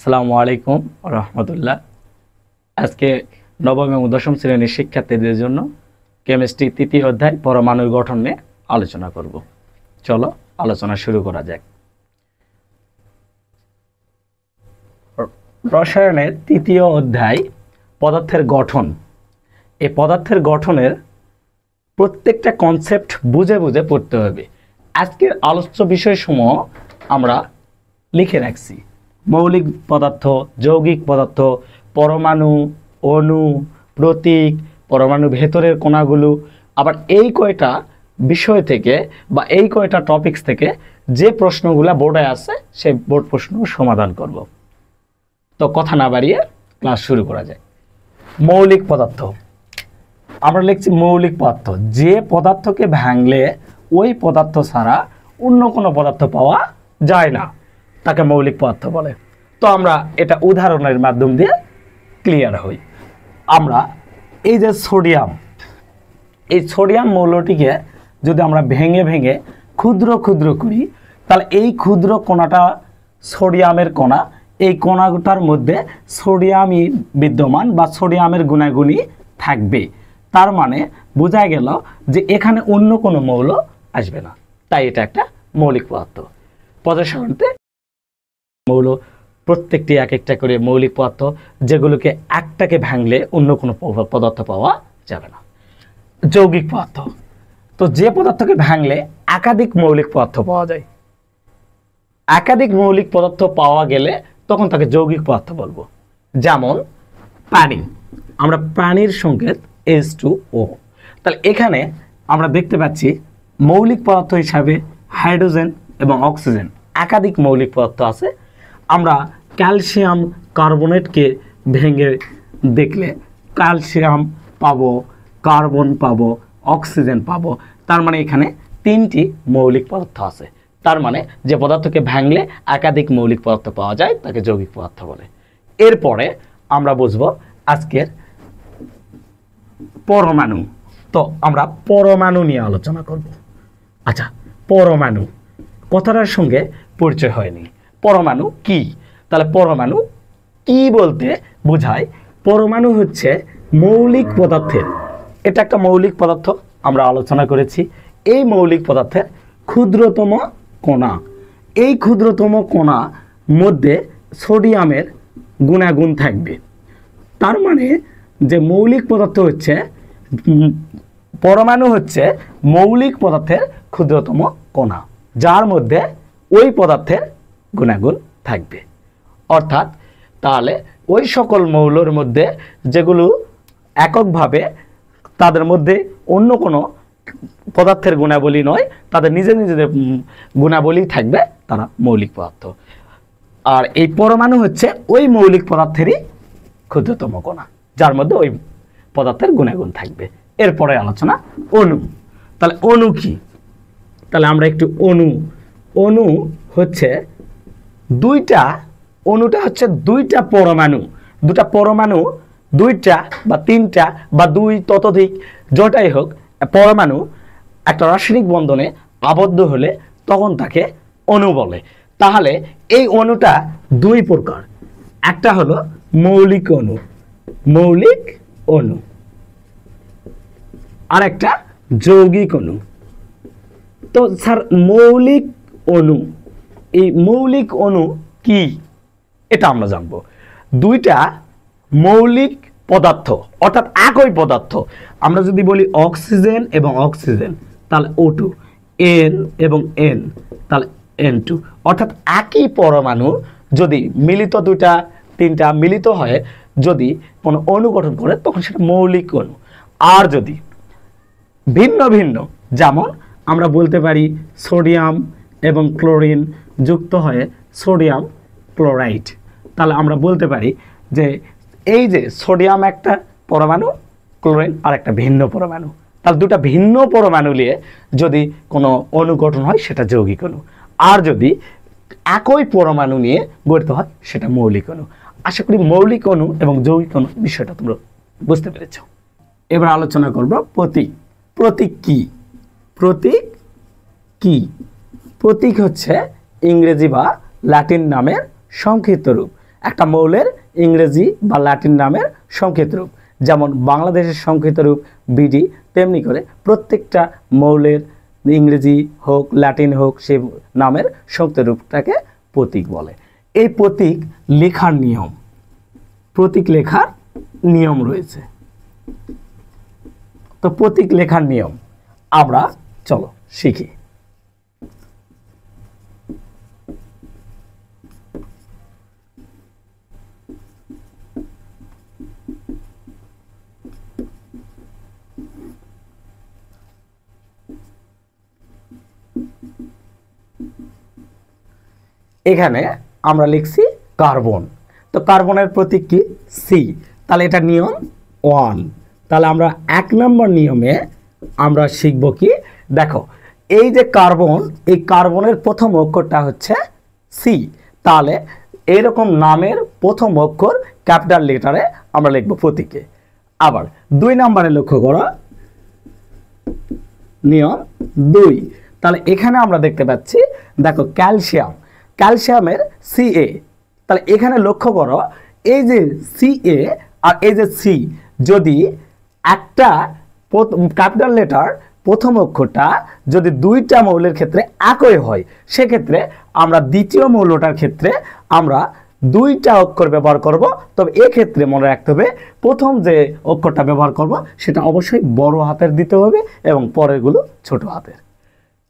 আসসালামু আলাইকুম রহমতুল্লাহ। আজকে নবম এবং দশম শ্রেণীর শিক্ষার্থীদের জন্য কেমিস্ট্রি তৃতীয় অধ্যায় পরমাণুর গঠন নিয়ে আলোচনা করব। চলো আলোচনা শুরু করা যাক। রসায়নের তৃতীয় অধ্যায় পদার্থের গঠন। এই পদার্থের গঠনের প্রত্যেকটা কনসেপ্ট বুঝে বুঝে পড়তে হবে। আজকের আলোচ্য বিষয়সমূহ আমরা লিখে রাখছি: মৌলিক পদার্থ, যৌগিক পদার্থ, পরমাণু, অণু, প্রতীক, পরমাণু ভেতরের কণাগুলো। আবার এই কয়টা বিষয় থেকে বা এই কয়টা টপিকস থেকে যে প্রশ্নগুলো বোর্ডে আছে সেই বোর্ড প্রশ্ন সমাধান করব। তো কথা না বাড়িয়ে ক্লাস শুরু করা যায়। মৌলিক পদার্থ আমরা লিখছি মৌলিক পদার্থ, যে পদার্থকে ভাঙলে ওই পদার্থ ছাড়া অন্য কোনো পদার্থ পাওয়া যায় না, তাকে মৌলিক পদার্থ বলে। তো আমরা এটা উদাহরণের মাধ্যম দিয়ে ক্লিয়ার হই। আমরা এই যে সোডিয়াম, এই সোডিয়াম মৌলটিকে যদি আমরা ভেঙে ভেঙে ক্ষুদ্র ক্ষুদ্র করি, তাহলে এই ক্ষুদ্র কণাটা সোডিয়ামের কণা, এই কণাটার মধ্যে সোডিয়ামই বিদ্যমান বা সোডিয়ামের গুণাগুণই থাকবে। তার মানে বোঝা গেল যে এখানে অন্য কোনো মৌল আসবে না, তাই এটা একটা মৌলিক পদার্থ। পদার্থে মৌল প্রত্যেকটি এক একটা করে মৌলিক পদার্থ, যেগুলোকে একটাকে ভাঙলে অন্য কোনো পদার্থ পাওয়া যাবে না। যৌগিক পদার্থ, তো যে পদার্থকে ভাঙলে একাধিক মৌলিক পদার্থ পাওয়া যায়। একাধিক মৌলিক পদার্থ পাওয়া গেলে তখন তাকে যৌগিক পদার্থ বলবো। যেমন পানি, আমরা পানির সংকেত H2O। তাহলে এখানে আমরা দেখতে পাচ্ছি মৌলিক পদার্থ হিসাবে হাইড্রোজেন এবং অক্সিজেন, একাধিক মৌলিক পদার্থ আছে। আমরা ক্যালসিয়াম কার্বনেটকে ভেঙে দেখলে ক্যালসিয়াম পাবো, কার্বন পাবো, অক্সিজেন পাবো। তার মানে এখানে তিনটি মৌলিক পদার্থ আছে। তার মানে যে পদার্থকে ভাঙলে একাধিক মৌলিক পদার্থ পাওয়া যায় তাকে যৌগিক পদার্থ বলে। এরপরে আমরা বুঝবো আজকের পরমাণু। তো আমরা পরমাণু নিয়ে আলোচনা করব। আচ্ছা, পরমাণু কথাটার সঙ্গে পরিচয় হয়নি। পরমাণু কি? তাহলে পরমাণু কি বলতে বোঝায়? পরমাণু হচ্ছে মৌলিক পদার্থের, এটা একটা মৌলিক পদার্থ আমরা আলোচনা করেছি। এই মৌলিক পদার্থের ক্ষুদ্রতম কণা, এই ক্ষুদ্রতম কণা মধ্যে সোডিয়ামের গুণাগুণ থাকবে। তার মানে যে মৌলিক পদার্থ হচ্ছে, পরমাণু হচ্ছে মৌলিক পদার্থের ক্ষুদ্রতম কণা, যার মধ্যে ওই পদার্থের গুণাগুণ থাকবে। অর্থাৎ তাহলে ওই সকল মৌলের মধ্যে যেগুলো এককভাবে তাদের মধ্যে অন্য কোনো পদার্থের গুণাবলী নয়, তাদের নিজের নিজেদের গুণাবলী থাকবে, তারা মৌলিক পদার্থ। আর এই পরমাণু হচ্ছে ওই মৌলিক পদার্থেরই ক্ষুদ্রতম কণা, যার মধ্যে ওই পদার্থের গুণাগুণ থাকবে। এরপরে আলোচনা অণু। তাহলে অণু কি? তাহলে আমরা একটু অণু হচ্ছে অণুটা হচ্ছে দুইটা পরমাণু, দুইটা বা তিনটা বা দুই ততোধিক যটাই হোক, পরমাণু একটা রাসায়নিক বন্ধনে আবদ্ধ হলে তখন তাকে অণু বলে। তাহলে এই অণুটা দুই প্রকার, একটা হলো মৌলিক অণু, আর একটা যৌগিক অণু। তো স্যার মৌলিক অণু, এই মৌলিক অণু কি এটা আমরা জানবো। দুইটা মৌলিক পদার্থ অর্থাৎ একই পদার্থ, আমরা যদি বলি অক্সিজেন এবং অক্সিজেন তাহলে O2, N এবং N তাহলে N2, অর্থাৎ একই পরমাণু যদি মিলিত দুইটা তিনটা মিলিত হয় যদি কোনো অণু গঠন করে তখন সেটা মৌলিক অণু। আর যদি ভিন্ন ভিন্ন, যেমন আমরা বলতে পারি সোডিয়াম এবং ক্লোরিন যুক্ত হয়ে সোডিয়াম ক্লোরাইড, তাহলে আমরা বলতে পারি যে এই যে সোডিয়াম একটা পরমাণু, ক্লোরিন আর একটা ভিন্ন পরমাণু, তাহলে দুটা ভিন্ন পরমাণু নিয়ে যদি কোনো অণু গঠন হয় সেটা যৌগিক অণু। আর যদি একই পরমাণু নিয়ে গঠিত হয় সেটা মৌলিক অণু। আশা করি মৌলিক অণু এবং যৌগিক অণু বিষয়টা তোমরা বুঝতে পেরেছ। এবার আলোচনা করব প্রতীক। প্রতীক কি? প্রতীক হচ্ছে ইংরেজি বা ল্যাটিন নামের সংক্ষিপ্ত রূপ। একটা মৌলের ইংরেজি বা ল্যাটিন নামের সংক্ষিপ্ত রূপ। যেমন বাংলাদেশের সংক্ষিপ্ত রূপ বিডি, তেমনি করে প্রত্যেকটা মৌলের ইংরেজি হোক ল্যাটিন হোক সে নামের সংক্ষিপ্ত রূপটাকে প্রতীক বলে। এই প্রতীক লেখার নিয়ম, প্রতীক লেখার নিয়ম রয়েছে। তো প্রতীক লেখার নিয়ম আমরা চলো শিখি। এখানে আমরা লিখছি কার্বন। তো কার্বনের প্রতীক কি? সি। তাহলে এটা নিয়ম 1। তাহলে আমরা 1 নম্বর নিয়মে আমরা শিখব কি? দেখো, এই যে কার্বন, এই কার্বনের প্রথম অক্ষরটা হচ্ছে সি। তাহলে এরকম নামের প্রথম অক্ষর ক্যাপিটাল লেটারে আমরা লিখব প্রতীকে। আবার 2 নম্বরে লক্ষ্য করো, নিয়ম 2। তাহলে এখানে আমরা দেখতে পাচ্ছি, দেখো ক্যালসিয়াম, ক্যালসিয়ামের Ca। তাহলে এখানে লক্ষ্য করো, এই যে Ca আর এই যে সি, যদি একটা ক্যাপিটাল লেটার প্রথম অক্ষরটা যদি দুইটা মৌলের ক্ষেত্রে একই হয়, সেক্ষেত্রে আমরা দ্বিতীয় মৌলটার ক্ষেত্রে আমরা দুইটা অক্ষর ব্যবহার করব। তবে এক্ষেত্রে মনে রাখতে হবে, প্রথম যে অক্ষরটা ব্যবহার করব সেটা অবশ্যই বড় হাতের দিতে হবে এবং পরেরগুলো ছোট হাতের।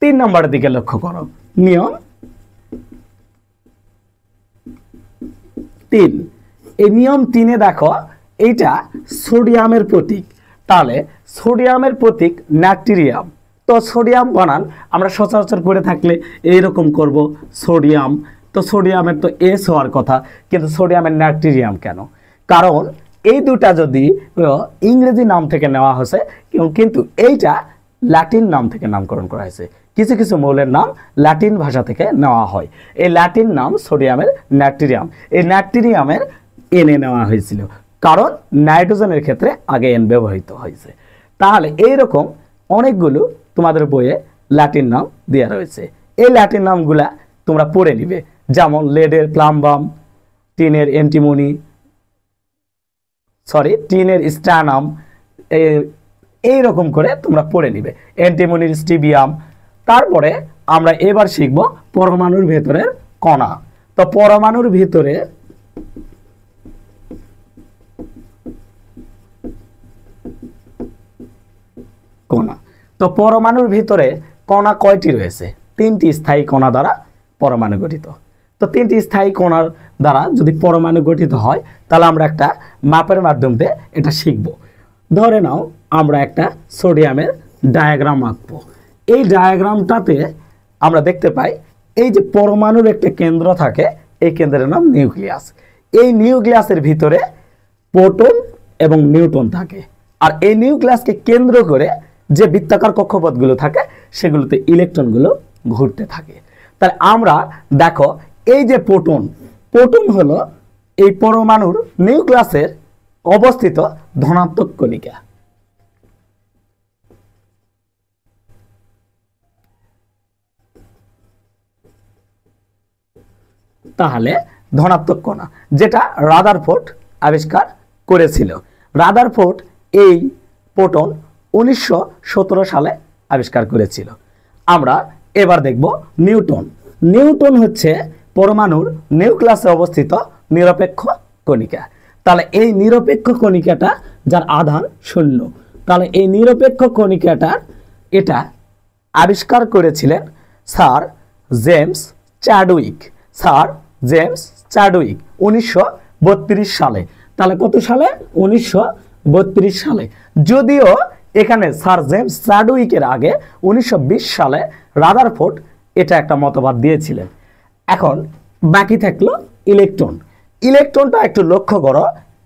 3 নম্বরের দিকে লক্ষ্য করো, নিয়ম 3। এই নিয়ম 3-এ দেখো, এইটা সোডিয়ামের প্রতীক। তাহলে সোডিয়ামের প্রতীক নাইট্রিয়াম। তো সোডিয়াম বানান আমরা সচরাচর করে থাকলে এইরকম করব, সোডিয়াম। তো সোডিয়ামের তো এস হওয়ার কথা, কিন্তু সোডিয়ামের নাইট্রিয়াম কেন? কারণ এই দুটা যদি ইংরেজি নাম থেকে নেওয়া হয়েছে, কিন্তু এইটা ল্যাটিন নাম থেকে নামকরণ করা হয়েছে। কিছু কিছু মৌলের নাম ল্যাটিন ভাষা থেকে নেওয়া হয়। এই ল্যাটিন নাম সোডিয়ামের নাইট্রিয়াম। এই নাইট্রিয়ামের এনে নেওয়া হয়েছিল, কারণ নাইট্রোজেনের ক্ষেত্রে আগে এন ব্যবহৃত হয়েছে। তাহলে এইরকম অনেকগুলো তোমাদের বইয়ে ল্যাটিন নাম দেওয়া রয়েছে। এই ল্যাটিন নামগুলা তোমরা পড়ে নিবে, যেমন লেডের প্লাম্বাম, টিনের অ্যান্টিমনি, টিনের স্ট্যানাম, এইরকম করে তোমরা পড়ে নিবে, অ্যান্টিমনির স্টিবিয়াম। তারপরে আমরা এবার শিখব পরমাণুর ভেতরের কণা। তো পরমাণুর ভিতরে কণা, তো পরমাণুর ভিতরে কণা কয়টি রয়েছে? 3টি স্থায়ী কণা দ্বারা পরমাণু গঠিত। তো 3টি স্থায়ী কণার দ্বারা যদি পরমাণু গঠিত হয়, তাহলে আমরা একটা মাপের মাধ্যমে এটা শিখব। ধরে নাও আমরা একটা সোডিয়ামের ডায়াগ্রাম আঁকবো। এই ডায়াগ্রামটাতে আমরা দেখতে পাই, এই যে পরমাণুর একটা কেন্দ্র থাকে, এই কেন্দ্রের নাম নিউক্লিয়াস। এই নিউক্লিয়াসের ভিতরে প্রোটন এবং নিউট্রন থাকে, আর এই নিউক্লিয়াসকে কেন্দ্র করে যে বৃত্তাকার কক্ষপথগুলো থাকে, সেগুলোতে ইলেকট্রনগুলো ঘুরতে থাকে। তাহলে আমরা দেখো, এই যে প্রোটন, প্রোটন হলো এই পরমাণুর নিউক্লিয়াসের অবস্থিত ধনাত্মক কণিকা। তাহলে ধনাত্মক কণা, যেটা রাদারফোর্ড আবিষ্কার করেছিল। রাদারফোর্ড এই প্রোটন 1917 সালে আবিষ্কার করেছিল। আমরা এবার দেখব নিউট্রন। নিউট্রন হচ্ছে পরমাণুর নিউক্লিয়াসে অবস্থিত নিরপেক্ষ কণিকা। তাহলে এই নিরপেক্ষ কণিকাটা যার আধান 0। তাহলে এই নিরপেক্ষ কণিকাটার এটা আবিষ্কার করেছিলেন sir James Chadwick. Sir James Chadwick 1932 সালে। তাহলে কত সালে? 1932 সালে। যদিও এখানে স্যার জেমস চ্যাডউইকের আগে 1920 সালে রাদারফোর্ড এটা একটা মতবাদ দিয়েছিলেন। এখন বাকি থাকলো ইলেকট্রন। ইলেকট্রনটা একটু লক্ষ্য করো,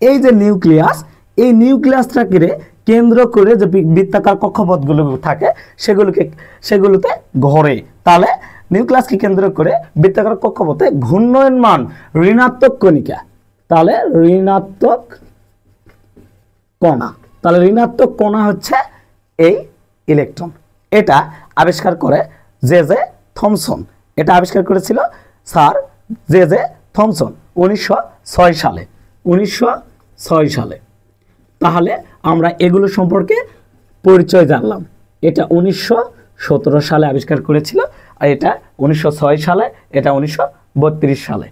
এই যে নিউক্লিয়াস, এই নিউক্লিয়াসটাকে কেন্দ্র করে যে বৃত্তাকার কক্ষপথগুলো থাকে, সেগুলোতে ঘোরে। তাহলে নিউক্লিয়াসকে কেন্দ্র করে বৃত্তাকার কক্ষপথে ঘূর্ণয়মান ঋণাত্মক কণিকা। তাহলে ঋণাত্মক কণা, তাহলে ঋণাত্মক কণা হচ্ছে এই ইলেকট্রন। এটা আবিষ্কার করে জে থমসন। এটা আবিষ্কার করেছিল স্যার জে থমসন 1946 সালে 1906 সালে। তাহলে আমরা এগুলো সম্পর্কে পরিচয় জানলাম। এটা 1917 সালে আবিষ্কার করেছিল, আর এটা 1906 সালে, এটা 1932 সালে।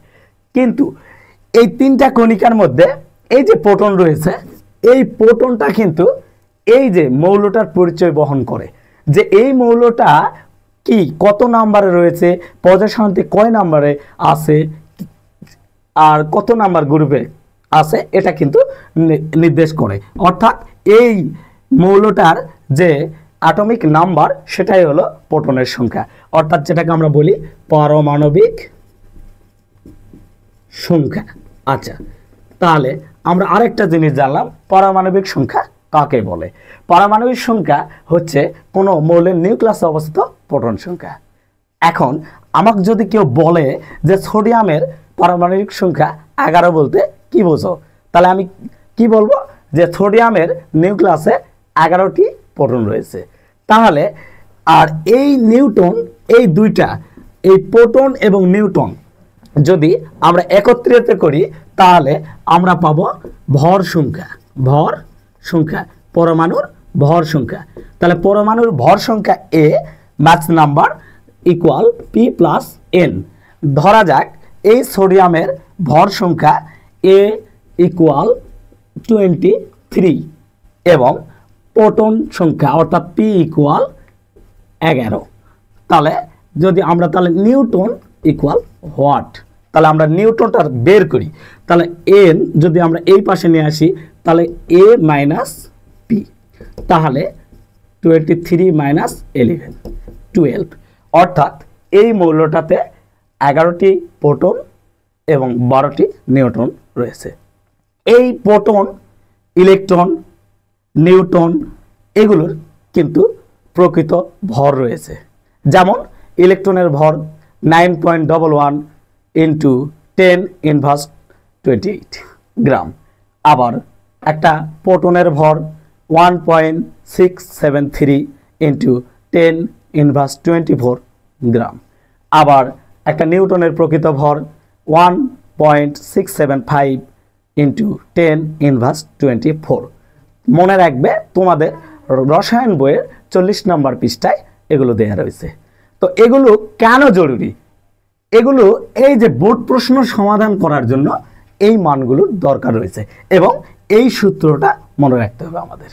কিন্তু এই তিনটা কণিকার মধ্যে এই যে প্রোটন রয়েছে, এই প্রোটনটা কিন্তু এই যে মৌলটার পরিচয় বহন করে, যে এই মৌলটা কি কত নাম্বারে রয়েছে, পর্যায় সারণীতে কয় নাম্বারে আছে আর কত নাম্বার গ্রুপে আছে, এটা কিন্তু নির্দেশ করে। অর্থাৎ এই মৌলটার যে অ্যাটমিক নাম্বার সেটাই হলো প্রোটনের সংখ্যা, অর্থাৎ যেটাকে আমরা বলি পারমাণবিক সংখ্যা। আচ্ছা, তাহলে আমরা আরেকটা জিনিস জানলাম, পারমাণবিক সংখ্যা কাকে বলে। পারমাণবিক সংখ্যা হচ্ছে কোনো মৌলের নিউক্লিয়াসে অবস্থিত প্রোটন সংখ্যা। এখন আমাকে যদি কেউ বলে যে সোডিয়ামের পারমাণবিক সংখ্যা 11 বলতে কি বোঝো, তাহলে আমি কি বলবো, যে সোডিয়ামের নিউক্লিয়াসে 11টি প্রোটন রয়েছে। তাহলে আর এই নিউট্রন, এই দুইটা, এই প্রোটন এবং নিউট্রন যদি আমরা একত্রিত করি তাহলে আমরা পাবো ভর সংখ্যা। ভর সংখ্যা, পরমাণুর ভর সংখ্যা। তাহলে পরমাণুর ভর সংখ্যা A, mass number equal P plus N. ধরা যাক এই সোডিয়ামের ভর সংখ্যা এ ইকুয়াল 23 এবং প্রোটন সংখ্যা অর্থাৎ পি ইকুয়াল 11। তাহলে যদি আমরা তাহলে নিউটন ইকুয়াল হোয়াট, তাহলে আমরা নিউটনটা বের করি। তাহলে এন যদি আমরা এই পাশে নিয়ে আসি তাহলে এ মাইনাস পি, তাহলে 23 মাইনাস 11 12। অর্থাৎ এই মৌলটাতে 11টি প্রোটন এবং 12টি নিউট্রন রয়েছে। এই প্রোটন, ইলেকট্রন, নিউট্রন এগুলোর কিন্তু প্রকৃত ভর রয়েছে। যেমন ইলেকট্রনের ভর 9.11 ইন্টু 10⁻28 গ্রাম। আবার একটা প্রোটনের ভর 1.673 ইন্টু 10⁻24 গ্রাম। আবার একটা নিউটনের প্রকৃত ভর 1.675 ইন্টু 10⁻24। মনে রাখবে, তোমাদের রসায়ন বইয়ের 40 নম্বর পৃষ্ঠায় এগুলো দেওয়া রয়েছে। তো এগুলো কেন জরুরি? এগুলো এই যে বোর্ড প্রশ্ন সমাধান করার জন্য এই মানগুলোর দরকার রয়েছে এবং এই সূত্রটা মনে রাখতে হবে আমাদের।